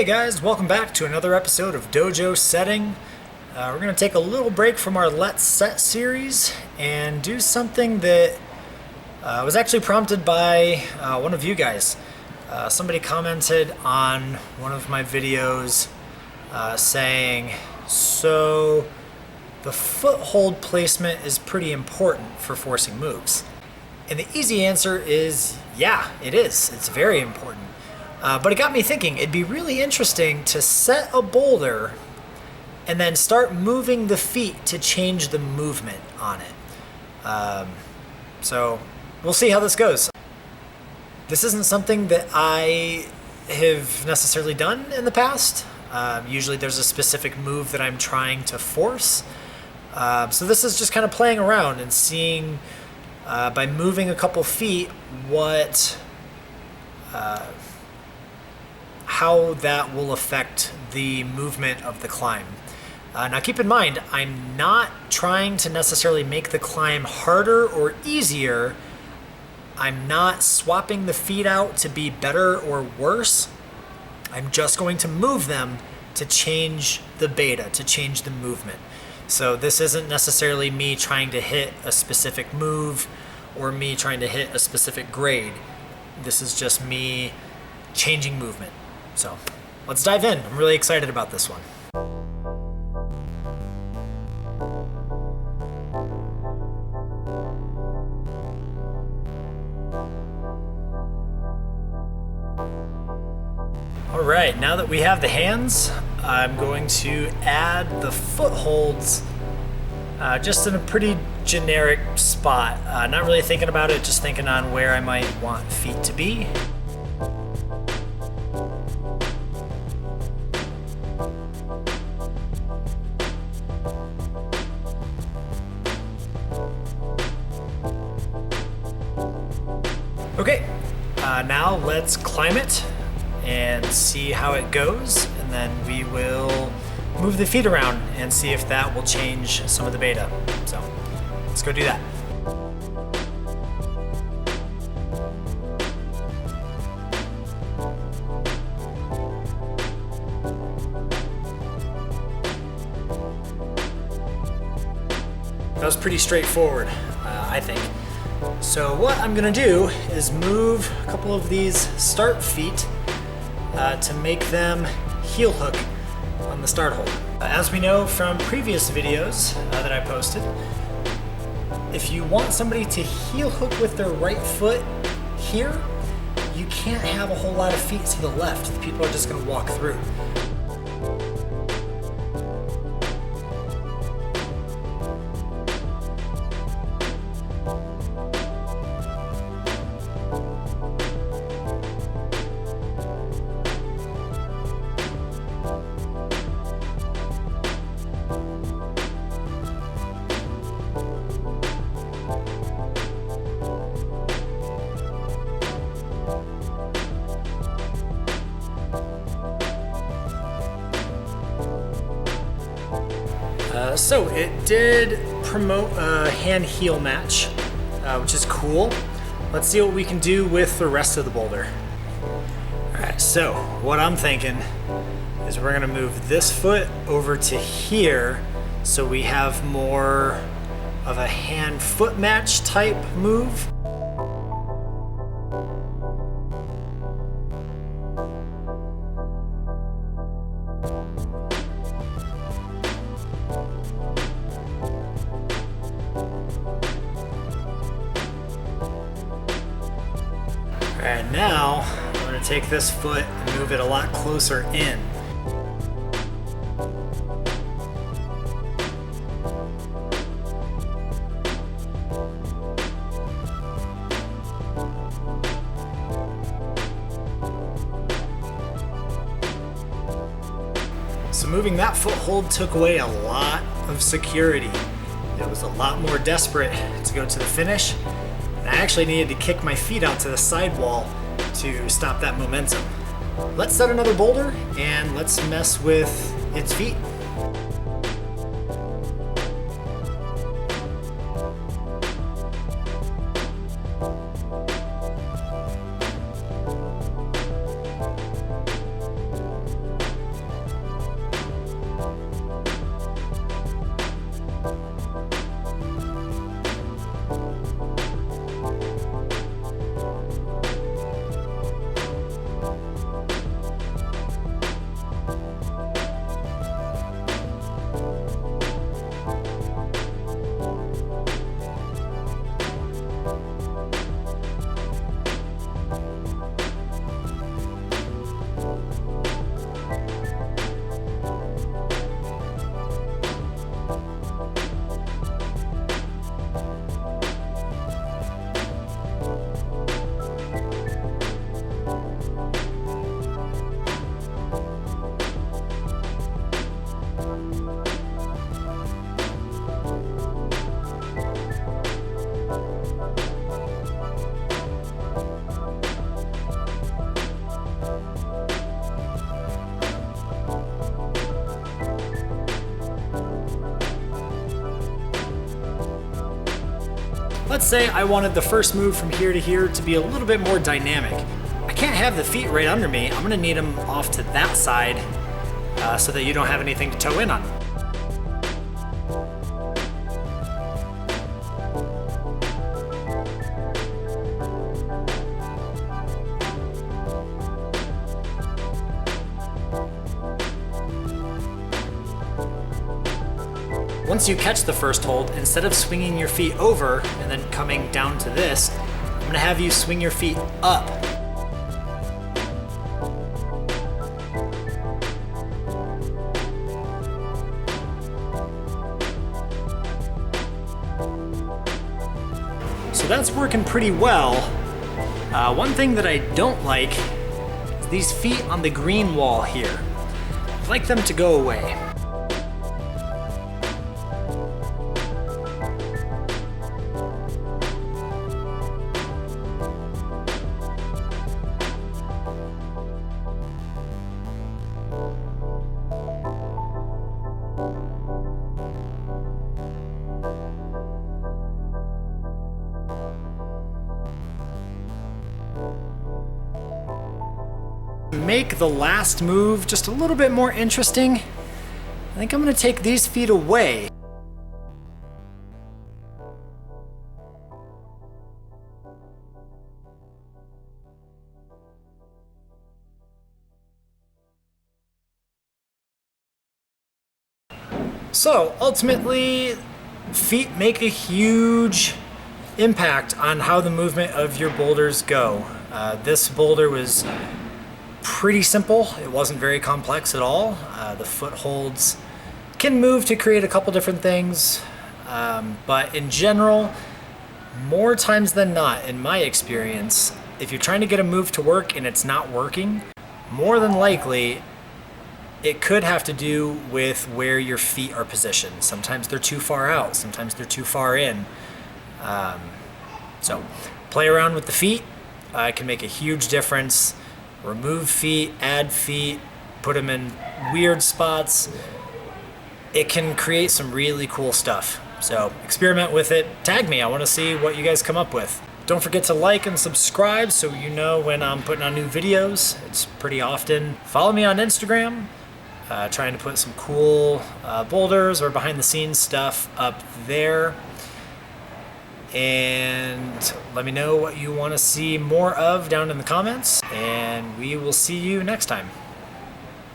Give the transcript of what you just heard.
Hey guys, welcome back to another episode of Dojo Setting. We're going to take a little break from our Let's Set series and do something that was actually prompted by one of you guys. Somebody commented on one of my videos saying, so the foothold placement is pretty important for forcing moves. And the easy answer is, yeah, it is. It's very important. But it got me thinking, it'd be really interesting to set a boulder and then start moving the feet to change the movement on it. So we'll see how this goes. This isn't something that I have necessarily done in the past. Usually there's a specific move that I'm trying to force. So this is just kind of playing around and seeing, by moving a couple feet, how that will affect the movement of the climb. Now keep in mind, I'm not trying to necessarily make the climb harder or easier. I'm not swapping the feet out to be better or worse. I'm just going to move them to change the beta, to change the movement. So this isn't necessarily me trying to hit a specific move or me trying to hit a specific grade. This is just me changing movement. So let's dive in. I'm really excited about this one. All right, now that we have the hands, I'm going to add the footholds just in a pretty generic spot. Not really thinking about it, just thinking on where I might want feet to be. Okay, now let's climb it and see how it goes, and then we will move the feet around and see if that will change some of the beta. So let's go do that. That was pretty straightforward, I think. So what I'm gonna do is move a couple of these start feet to make them heel hook on the start hold. As we know from previous videos that I posted, if you want somebody to heel hook with their right foot here, you can't have a whole lot of feet to the left. The people are just gonna walk through. So it did promote a hand-heel match, which is cool. Let's see what we can do with the rest of the boulder. Alright, so what I'm thinking is we're gonna move this foot over to here so we have more of a hand-foot match type move. And now I'm going to take this foot and move it a lot closer in. So moving that foothold took away a lot of security. It was a lot more desperate to go to the finish. I actually needed to kick my feet out to the sidewall to stop that momentum. Let's set another boulder and let's mess with its feet. Let's say I wanted the first move from here to here to be a little bit more dynamic. I can't have the feet right under me. I'm gonna need them off to that side so that you don't have anything to toe in on. Once you catch the first hold, instead of swinging your feet over and then coming down to this, I'm gonna have you swing your feet up. So that's working pretty well. One thing that I don't like is these feet on the green wall here. I'd like them to go away. Make the last move just a little bit more interesting, I think I'm going to take these feet away. So ultimately, feet make a huge impact on how the movement of your boulders go. This boulder was pretty simple. It wasn't very complex at all. The footholds can move to create a couple different things, but in general, more times than not, in my experience, if you're trying to get a move to work and it's not working, more than likely it could have to do with where your feet are positioned. Sometimes they're too far out, sometimes they're too far in. So play around with the feet. It can make a huge difference. Remove feet, add feet, put them in weird spots. It can create some really cool stuff. So experiment with it. Tag me. I want to see what you guys come up with. Don't forget to like and subscribe so you know when I'm putting on new videos. It's pretty often. Follow me on Instagram. Trying to put some cool boulders or behind the scenes stuff up there. And let me know what you want to see more of down in the comments, and we will see you next time.